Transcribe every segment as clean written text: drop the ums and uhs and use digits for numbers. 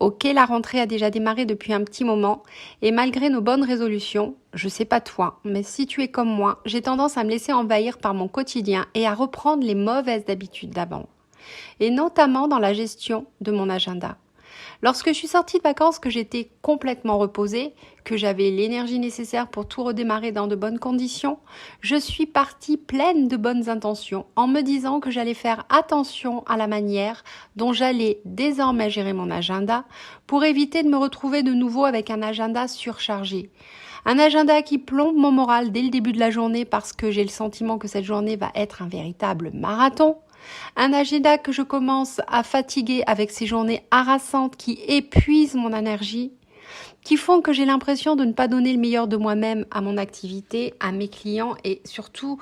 Ok, la rentrée a déjà démarré depuis un petit moment et malgré nos bonnes résolutions, je sais pas toi, mais si tu es comme moi, j'ai tendance à me laisser envahir par mon quotidien et à reprendre les mauvaises habitudes d'avant, et notamment dans la gestion de mon agenda. Lorsque je suis sortie de vacances, que j'étais complètement reposée, que j'avais l'énergie nécessaire pour tout redémarrer dans de bonnes conditions, je suis partie pleine de bonnes intentions en me disant que j'allais faire attention à la manière dont j'allais désormais gérer mon agenda pour éviter de me retrouver de nouveau avec un agenda surchargé. Un agenda qui plombe mon moral dès le début de la journée parce que j'ai le sentiment que cette journée va être un véritable marathon. Un agenda que je commence à fatiguer avec ces journées harassantes qui épuisent mon énergie, qui font que j'ai l'impression de ne pas donner le meilleur de moi-même à mon activité, à mes clients et surtout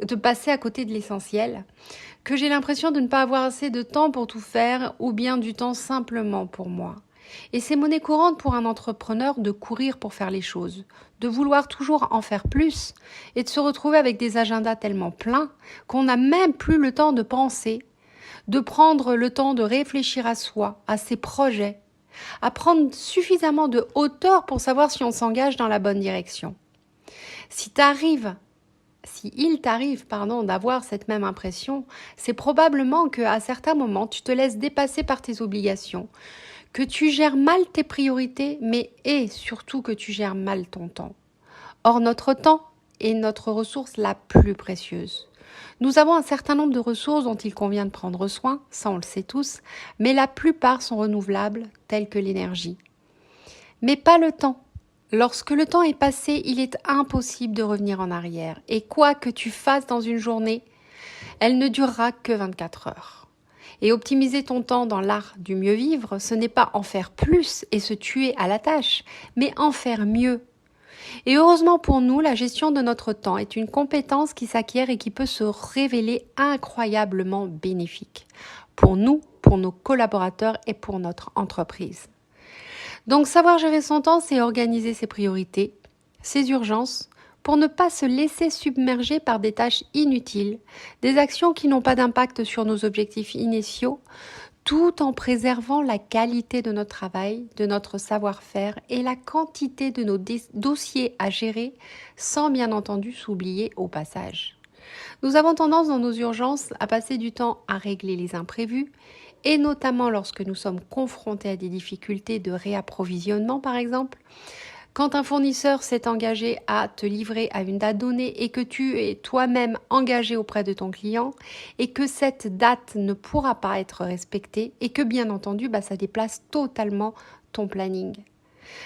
de passer à côté de l'essentiel, que j'ai l'impression de ne pas avoir assez de temps pour tout faire ou bien du temps simplement pour moi. Et c'est monnaie courante pour un entrepreneur de courir pour faire les choses, de vouloir toujours en faire plus et de se retrouver avec des agendas tellement pleins qu'on n'a même plus le temps de penser, de prendre le temps de réfléchir à soi, à ses projets, à prendre suffisamment de hauteur pour savoir si on s'engage dans la bonne direction. Si il t'arrive, d'avoir cette même impression, c'est probablement qu'à certains moments, tu te laisses dépasser par tes obligations, que tu gères mal tes priorités, et surtout que tu gères mal ton temps. Or, notre temps est notre ressource la plus précieuse. Nous avons un certain nombre de ressources dont il convient de prendre soin, ça on le sait tous, mais la plupart sont renouvelables, telles que l'énergie. Mais pas le temps. Lorsque le temps est passé, il est impossible de revenir en arrière. Et quoi que tu fasses dans une journée, elle ne durera que 24 heures. Et optimiser ton temps dans l'art du mieux vivre, ce n'est pas en faire plus et se tuer à la tâche, mais en faire mieux. Et heureusement pour nous, la gestion de notre temps est une compétence qui s'acquiert et qui peut se révéler incroyablement bénéfique pour nous, pour nos collaborateurs et pour notre entreprise. Donc savoir gérer son temps, c'est organiser ses priorités, ses urgences, pour ne pas se laisser submerger par des tâches inutiles, des actions qui n'ont pas d'impact sur nos objectifs initiaux, tout en préservant la qualité de notre travail, de notre savoir-faire et la quantité de nos dossiers à gérer, sans bien entendu s'oublier au passage. Nous avons tendance dans nos urgences à passer du temps à régler les imprévus, et notamment lorsque nous sommes confrontés à des difficultés de réapprovisionnement par exemple. Quand un fournisseur s'est engagé à te livrer à une date donnée et que tu es toi-même engagé auprès de ton client et que cette date ne pourra pas être respectée et que bien entendu, ça déplace totalement ton planning.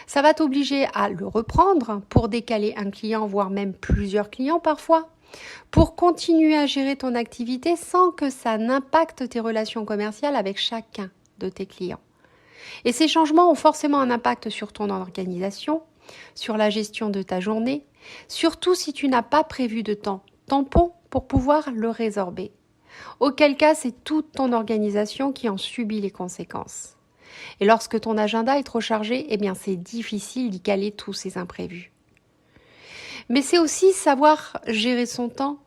Ça va t'obliger à le reprendre pour décaler un client, voire même plusieurs clients parfois, pour continuer à gérer ton activité sans que ça n'impacte tes relations commerciales avec chacun de tes clients. Et ces changements ont forcément un impact sur ton organisation, sur la gestion de ta journée, surtout si tu n'as pas prévu de temps tampon pour pouvoir le résorber. Auquel cas, c'est toute ton organisation qui en subit les conséquences. Et lorsque ton agenda est trop chargé, c'est difficile d'y caler tous ces imprévus. Mais c'est aussi savoir gérer son temps,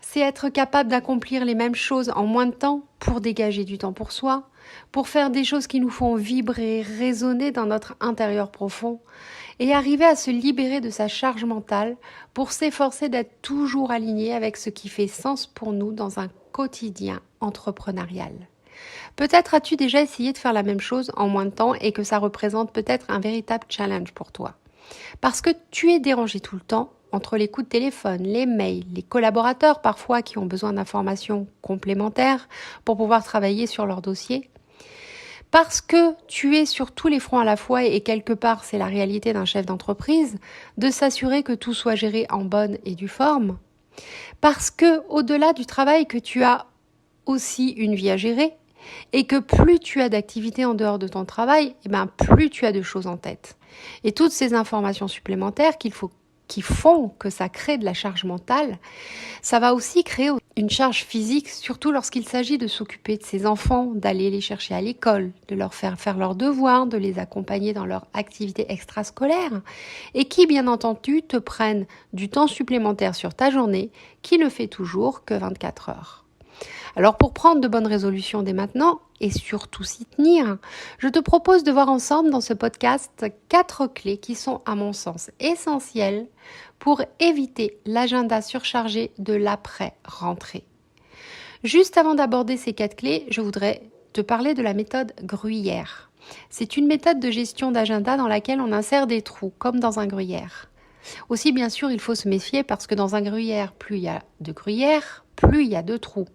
c'est être capable d'accomplir les mêmes choses en moins de temps pour dégager du temps pour soi, pour faire des choses qui nous font vibrer, résonner dans notre intérieur profond et arriver à se libérer de sa charge mentale pour s'efforcer d'être toujours aligné avec ce qui fait sens pour nous dans un quotidien entrepreneurial. Peut-être as-tu déjà essayé de faire la même chose en moins de temps et que ça représente peut-être un véritable challenge pour toi. Parce que tu es dérangé tout le temps entre les coups de téléphone, les mails, les collaborateurs parfois qui ont besoin d'informations complémentaires pour pouvoir travailler sur leur dossier. Parce que tu es sur tous les fronts à la fois et quelque part c'est la réalité d'un chef d'entreprise, de s'assurer que tout soit géré en bonne et due forme. Parce que au-delà du travail que tu as aussi une vie à gérer et que plus tu as d'activités en dehors de ton travail, plus tu as de choses en tête. Et toutes ces informations supplémentaires qui font que ça crée de la charge mentale, ça va aussi créer une charge physique, surtout lorsqu'il s'agit de s'occuper de ses enfants, d'aller les chercher à l'école, de leur faire leurs devoirs, de les accompagner dans leur activité extrascolaire, et qui, bien entendu, te prennent du temps supplémentaire sur ta journée, qui ne fait toujours que 24 heures. Alors pour prendre de bonnes résolutions dès maintenant et surtout s'y tenir, je te propose de voir ensemble dans ce podcast 4 clés qui sont à mon sens essentielles pour éviter l'agenda surchargé de l'après-rentrée. Juste avant d'aborder ces 4 clés, je voudrais te parler de la méthode gruyère. C'est une méthode de gestion d'agenda dans laquelle on insère des trous, comme dans un gruyère. Aussi, bien sûr, il faut se méfier parce que dans un gruyère, plus il y a de gruyère, plus il y a de trous.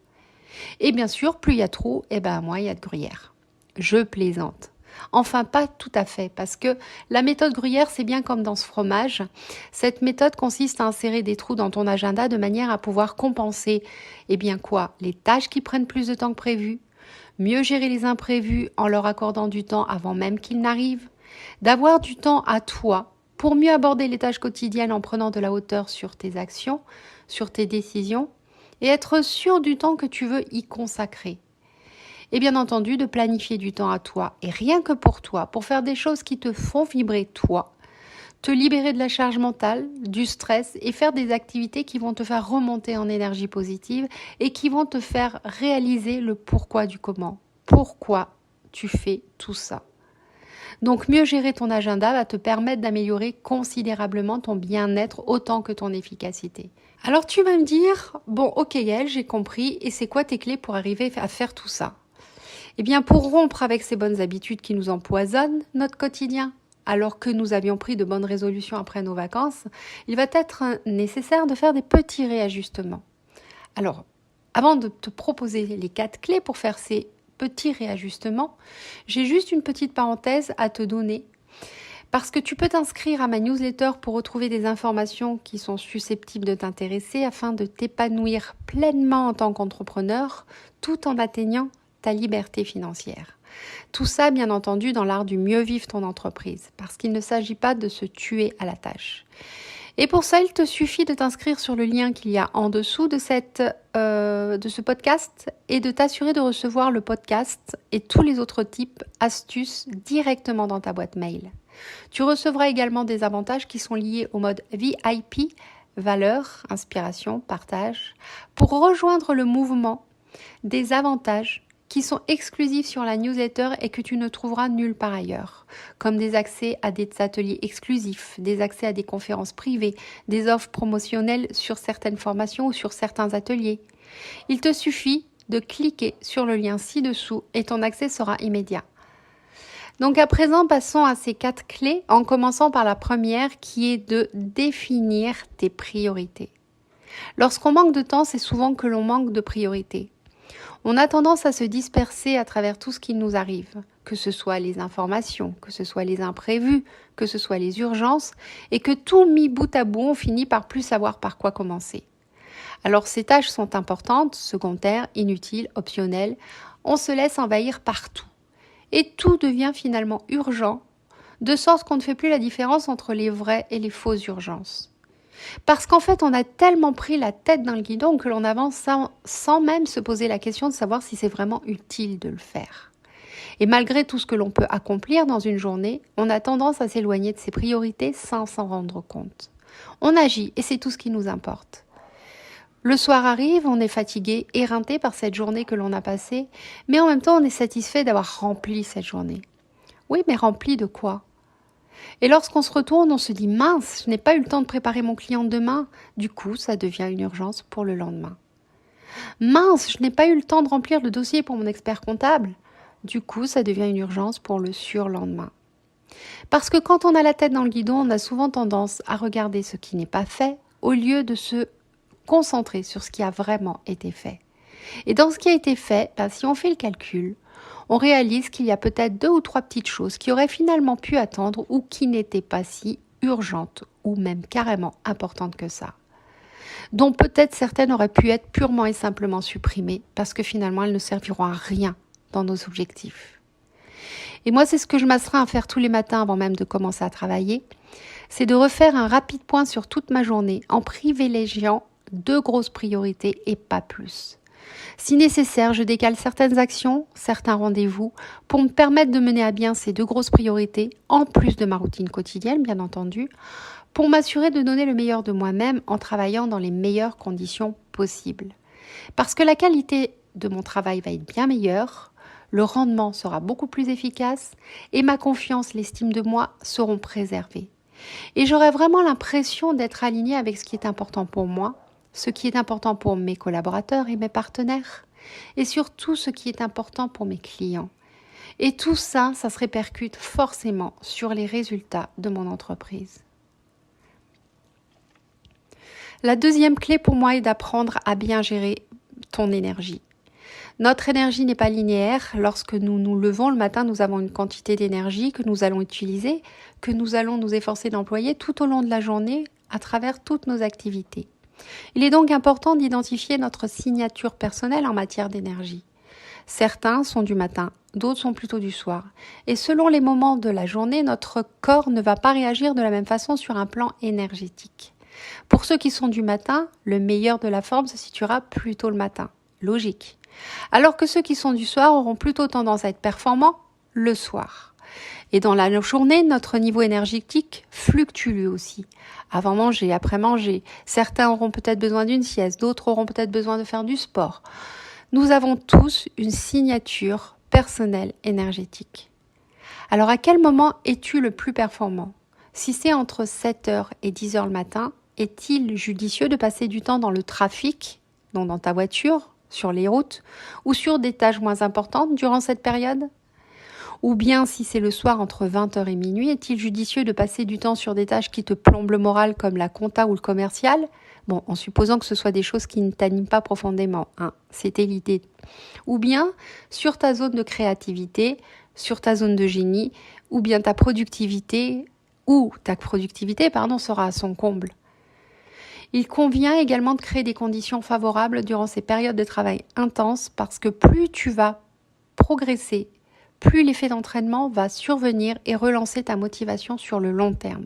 Et bien sûr, plus il y a de trous, moins il y a de gruyère. Je plaisante. Enfin, pas tout à fait, parce que la méthode gruyère, c'est bien comme dans ce fromage. Cette méthode consiste à insérer des trous dans ton agenda de manière à pouvoir compenser, les tâches qui prennent plus de temps que prévu, mieux gérer les imprévus en leur accordant du temps avant même qu'ils n'arrivent, d'avoir du temps à toi pour mieux aborder les tâches quotidiennes en prenant de la hauteur sur tes actions, sur tes décisions, et être sûr du temps que tu veux y consacrer. Et bien entendu, de planifier du temps à toi, et rien que pour toi, pour faire des choses qui te font vibrer toi, te libérer de la charge mentale, du stress, et faire des activités qui vont te faire remonter en énergie positive et qui vont te faire réaliser le pourquoi du comment. Pourquoi tu fais tout ça. Donc mieux gérer ton agenda va te permettre d'améliorer considérablement ton bien-être autant que ton efficacité. Alors tu vas me dire, bon ok Yael, j'ai compris, et c'est quoi tes clés pour arriver à faire tout ça? Eh bien pour rompre avec ces bonnes habitudes qui nous empoisonnent notre quotidien, alors que nous avions pris de bonnes résolutions après nos vacances, il va être nécessaire de faire des petits réajustements. Alors, avant de te proposer les 4 clés pour faire ces petits réajustements, j'ai juste une petite parenthèse à te donner parce que tu peux t'inscrire à ma newsletter pour retrouver des informations qui sont susceptibles de t'intéresser afin de t'épanouir pleinement en tant qu'entrepreneur tout en atteignant ta liberté financière. Tout ça, bien entendu, dans l'art du mieux vivre ton entreprise parce qu'il ne s'agit pas de se tuer à la tâche. Et pour ça, il te suffit de t'inscrire sur le lien qu'il y a en dessous de ce podcast et de t'assurer de recevoir le podcast et tous les autres types astuces directement dans ta boîte mail. Tu recevras également des avantages qui sont liés au mode VIP, valeur, inspiration, partage, pour rejoindre le mouvement des avantages qui sont exclusifs sur la newsletter et que tu ne trouveras nulle part ailleurs, comme des accès à des ateliers exclusifs, des accès à des conférences privées, des offres promotionnelles sur certaines formations ou sur certains ateliers. Il te suffit de cliquer sur le lien ci-dessous et ton accès sera immédiat. Donc à présent, passons à ces 4 clés, en commençant par la première qui est de définir tes priorités. Lorsqu'on manque de temps, c'est souvent que l'on manque de priorités. On a tendance à se disperser à travers tout ce qui nous arrive, que ce soit les informations, que ce soit les imprévus, que ce soit les urgences, et que tout mis bout à bout, on finit par plus savoir par quoi commencer. Alors ces tâches sont importantes, secondaires, inutiles, optionnelles, on se laisse envahir partout. Et tout devient finalement urgent, de sorte qu'on ne fait plus la différence entre les vraies et les fausses urgences. Parce qu'en fait, on a tellement pris la tête dans le guidon que l'on avance sans même se poser la question de savoir si c'est vraiment utile de le faire. Et malgré tout ce que l'on peut accomplir dans une journée, on a tendance à s'éloigner de ses priorités sans s'en rendre compte. On agit et c'est tout ce qui nous importe. Le soir arrive, on est fatigué, éreinté par cette journée que l'on a passée, mais en même temps, on est satisfait d'avoir rempli cette journée. Oui, mais rempli de quoi ? Et lorsqu'on se retourne, on se dit « mince, je n'ai pas eu le temps de préparer mon client de demain ». Du coup, ça devient une urgence pour le lendemain. « Mince, je n'ai pas eu le temps de remplir le dossier pour mon expert comptable ». Du coup, ça devient une urgence pour le surlendemain. Parce que quand on a la tête dans le guidon, on a souvent tendance à regarder ce qui n'est pas fait au lieu de se concentrer sur ce qui a vraiment été fait. Et dans ce qui a été fait, si on fait le calcul, on réalise qu'il y a peut-être 2 ou 3 petites choses qui auraient finalement pu attendre ou qui n'étaient pas si urgentes ou même carrément importantes que ça. Dont peut-être certaines auraient pu être purement et simplement supprimées parce que finalement elles ne serviront à rien dans nos objectifs. Et moi, c'est ce que je m'astreins à faire tous les matins avant même de commencer à travailler, c'est de refaire un rapide point sur toute ma journée en privilégiant 2 grosses priorités et pas plus. Si nécessaire, je décale certaines actions, certains rendez-vous pour me permettre de mener à bien ces 2 grosses priorités, en plus de ma routine quotidienne, bien entendu, pour m'assurer de donner le meilleur de moi-même en travaillant dans les meilleures conditions possibles. Parce que la qualité de mon travail va être bien meilleure, le rendement sera beaucoup plus efficace et ma confiance, l'estime de moi seront préservées. Et j'aurai vraiment l'impression d'être alignée avec ce qui est important pour moi, ce qui est important pour mes collaborateurs et mes partenaires, et surtout ce qui est important pour mes clients. Et tout ça, ça se répercute forcément sur les résultats de mon entreprise. La deuxième clé pour moi est d'apprendre à bien gérer ton énergie. Notre énergie n'est pas linéaire. Lorsque nous nous levons le matin, nous avons une quantité d'énergie que nous allons utiliser, que nous allons nous efforcer d'employer tout au long de la journée à travers toutes nos activités. Il est donc important d'identifier notre signature personnelle en matière d'énergie. Certains sont du matin, d'autres sont plutôt du soir. Et selon les moments de la journée, notre corps ne va pas réagir de la même façon sur un plan énergétique. Pour ceux qui sont du matin, le meilleur de la forme se situera plutôt le matin. Logique. Alors que ceux qui sont du soir auront plutôt tendance à être performants le soir. Et dans la journée, notre niveau énergétique fluctue lui aussi. Avant manger, après manger, certains auront peut-être besoin d'une sieste, d'autres auront peut-être besoin de faire du sport. Nous avons tous une signature personnelle énergétique. Alors à quel moment es-tu le plus performant ? Si c'est entre 7h et 10h le matin, est-il judicieux de passer du temps dans le trafic, donc dans ta voiture, sur les routes, ou sur des tâches moins importantes durant cette période ? Ou bien, si c'est le soir entre 20h et minuit, est-il judicieux de passer du temps sur des tâches qui te plombent le moral comme la compta ou le commercial ? Bon, en supposant que ce soit des choses qui ne t'animent pas profondément, hein, c'était l'idée. Ou bien, sur ta zone de créativité, sur ta zone de génie, ou bien ta productivité sera à son comble. Il convient également de créer des conditions favorables durant ces périodes de travail intenses parce que plus tu vas progresser, plus l'effet d'entraînement va survenir et relancer ta motivation sur le long terme.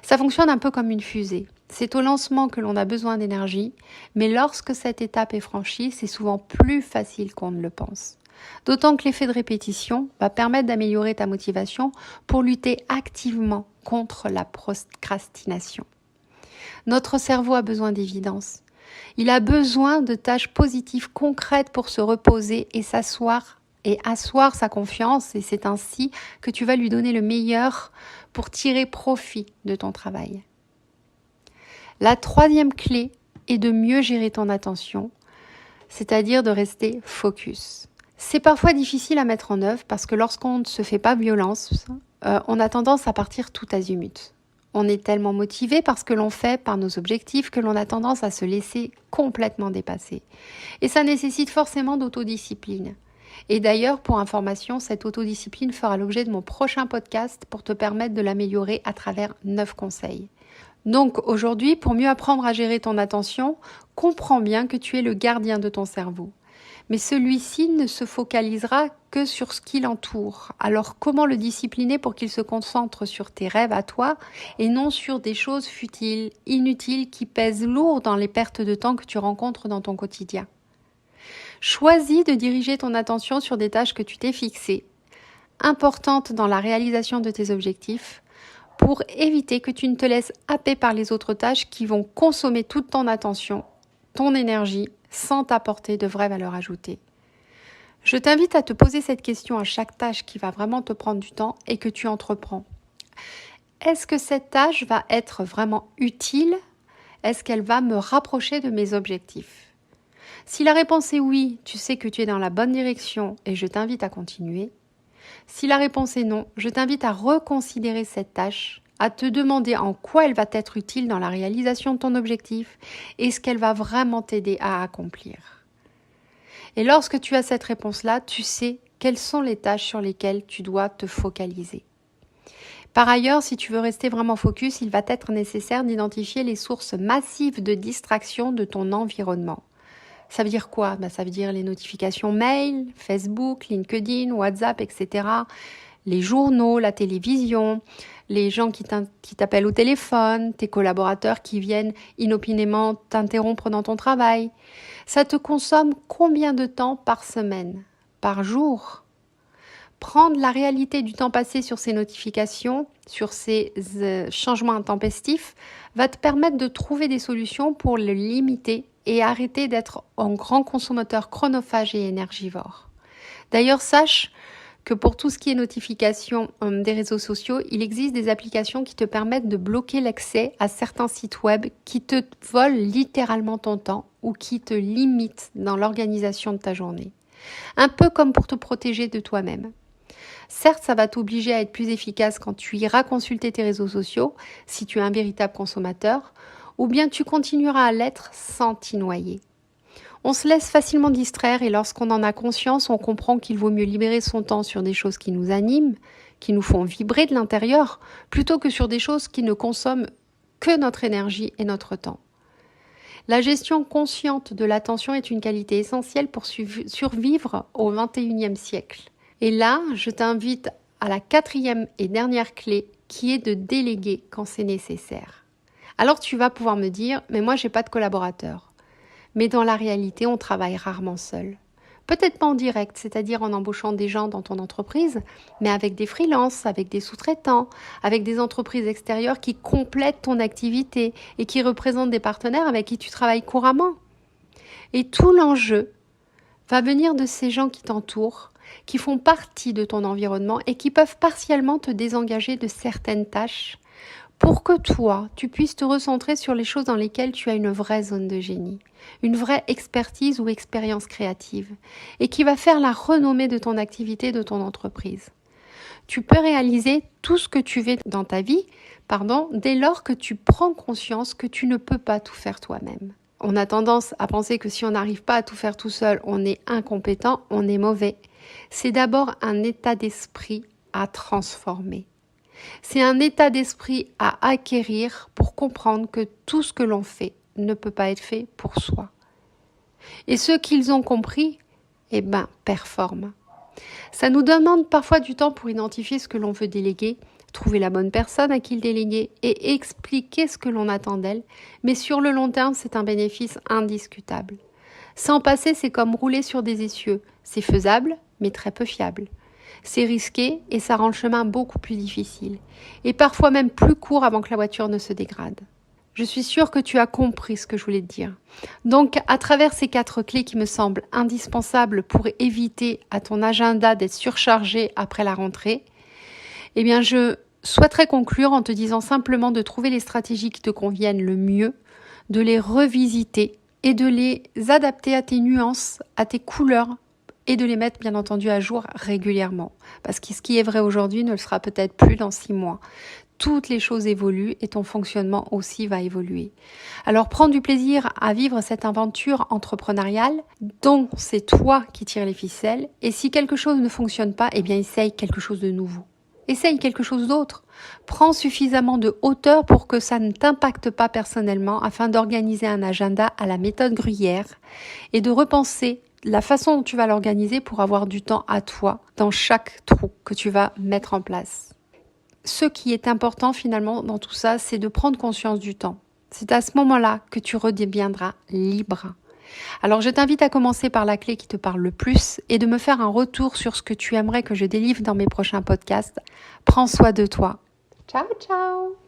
Ça fonctionne un peu comme une fusée. C'est au lancement que l'on a besoin d'énergie, mais lorsque cette étape est franchie, c'est souvent plus facile qu'on ne le pense. D'autant que l'effet de répétition va permettre d'améliorer ta motivation pour lutter activement contre la procrastination. Notre cerveau a besoin d'évidence. Il a besoin de tâches positives concrètes pour se reposer et s'asseoir et asseoir sa confiance, et c'est ainsi que tu vas lui donner le meilleur pour tirer profit de ton travail. La troisième clé est de mieux gérer ton attention, c'est-à-dire de rester focus. C'est parfois difficile à mettre en œuvre parce que lorsqu'on ne se fait pas violence, on a tendance à partir tout azimut. On est tellement motivé par ce que l'on fait, par nos objectifs, que l'on a tendance à se laisser complètement dépasser. Et ça nécessite forcément d'autodiscipline. Et d'ailleurs, pour information, cette autodiscipline fera l'objet de mon prochain podcast pour te permettre de l'améliorer à travers 9 conseils. Donc aujourd'hui, pour mieux apprendre à gérer ton attention, comprends bien que tu es le gardien de ton cerveau. Mais celui-ci ne se focalisera que sur ce qui l'entoure. Alors comment le discipliner pour qu'il se concentre sur tes rêves à toi et non sur des choses futiles, inutiles qui pèsent lourd dans les pertes de temps que tu rencontres dans ton quotidien ? Choisis de diriger ton attention sur des tâches que tu t'es fixées, importantes dans la réalisation de tes objectifs, pour éviter que tu ne te laisses happer par les autres tâches qui vont consommer toute ton attention, ton énergie, sans t'apporter de vraie valeur ajoutée. Je t'invite à te poser cette question à chaque tâche qui va vraiment te prendre du temps et que tu entreprends. Est-ce que cette tâche va être vraiment utile ? Est-ce qu'elle va me rapprocher de mes objectifs ? Si la réponse est oui, tu sais que tu es dans la bonne direction et je t'invite à continuer. Si la réponse est non, je t'invite à reconsidérer cette tâche, à te demander en quoi elle va être utile dans la réalisation de ton objectif et ce qu'elle va vraiment t'aider à accomplir. Et lorsque tu as cette réponse-là, tu sais quelles sont les tâches sur lesquelles tu dois te focaliser. Par ailleurs, si tu veux rester vraiment focus, il va être nécessaire d'identifier les sources massives de distraction de ton environnement. Ça veut dire quoi ? Ça veut dire les notifications mail, Facebook, LinkedIn, WhatsApp, etc. Les journaux, la télévision, les gens qui t'appellent au téléphone, tes collaborateurs qui viennent inopinément t'interrompre dans ton travail. Ça te consomme combien de temps par semaine, par jour ? Prendre la réalité du temps passé sur ces notifications, sur ces changements intempestifs, va te permettre de trouver des solutions pour le limiter et arrêter d'être un grand consommateur chronophage et énergivore. D'ailleurs, sache que pour tout ce qui est notification des réseaux sociaux, il existe des applications qui te permettent de bloquer l'accès à certains sites web qui te volent littéralement ton temps ou qui te limitent dans l'organisation de ta journée. Un peu comme pour te protéger de toi-même. Certes, ça va t'obliger à être plus efficace quand tu iras consulter tes réseaux sociaux, si tu es un véritable consommateur, ou bien tu continueras à l'être sans t'y noyer. On se laisse facilement distraire et lorsqu'on en a conscience, on comprend qu'il vaut mieux libérer son temps sur des choses qui nous animent, qui nous font vibrer de l'intérieur, plutôt que sur des choses qui ne consomment que notre énergie et notre temps. La gestion consciente de l'attention est une qualité essentielle pour survivre au XXIe siècle. Et là, je t'invite à la 4e et dernière clé qui est de déléguer quand c'est nécessaire. Alors tu vas pouvoir me dire, mais moi j'ai pas de collaborateurs. Mais dans la réalité, on travaille rarement seul. Peut-être pas en direct, c'est-à-dire en embauchant des gens dans ton entreprise, mais avec des freelances, avec des sous-traitants, avec des entreprises extérieures qui complètent ton activité et qui représentent des partenaires avec qui tu travailles couramment. Et tout l'enjeu va venir de ces gens qui t'entourent, qui font partie de ton environnement et qui peuvent partiellement te désengager de certaines tâches pour que toi, tu puisses te recentrer sur les choses dans lesquelles tu as une vraie zone de génie, une vraie expertise ou expérience créative et qui va faire la renommée de ton activité, de ton entreprise. Tu peux réaliser tout ce que tu veux dans ta vie, dès lors que tu prends conscience que tu ne peux pas tout faire toi-même. On a tendance à penser que si on n'arrive pas à tout faire tout seul, on est incompétent, on est mauvais. C'est d'abord un état d'esprit à transformer. C'est un état d'esprit à acquérir pour comprendre que tout ce que l'on fait ne peut pas être fait pour soi. Et ceux qu'ils ont compris, performent. Ça nous demande parfois du temps pour identifier ce que l'on veut déléguer, trouver la bonne personne à qui le déléguer et expliquer ce que l'on attend d'elle, mais sur le long terme, c'est un bénéfice indiscutable. S'en passer, c'est comme rouler sur des essieux. C'est faisable, mais très peu fiable. C'est risqué et ça rend le chemin beaucoup plus difficile. Et parfois même plus court avant que la voiture ne se dégrade. Je suis sûre que tu as compris ce que je voulais te dire. Donc, à travers ces 4 clés qui me semblent indispensables pour éviter à ton agenda d'être surchargé après la rentrée, je souhaiterais conclure en te disant simplement de trouver les stratégies qui te conviennent le mieux, de les revisiter et de les adapter à tes nuances, à tes couleurs, et de les mettre bien entendu à jour régulièrement. Parce que ce qui est vrai aujourd'hui ne le sera peut-être plus dans 6 mois. Toutes les choses évoluent et ton fonctionnement aussi va évoluer. Alors prends du plaisir à vivre cette aventure entrepreneuriale dont c'est toi qui tires les ficelles. Et si quelque chose ne fonctionne pas, essaye quelque chose de nouveau. Essaye quelque chose d'autre. Prends suffisamment de hauteur pour que ça ne t'impacte pas personnellement afin d'organiser un agenda à la méthode Gruyère et de repenser la façon dont tu vas l'organiser pour avoir du temps à toi dans chaque trou que tu vas mettre en place. Ce qui est important finalement dans tout ça, c'est de prendre conscience du temps. C'est à ce moment-là que tu redeviendras libre. Alors je t'invite à commencer par la clé qui te parle le plus et de me faire un retour sur ce que tu aimerais que je délivre dans mes prochains podcasts. Prends soin de toi. Ciao, ciao!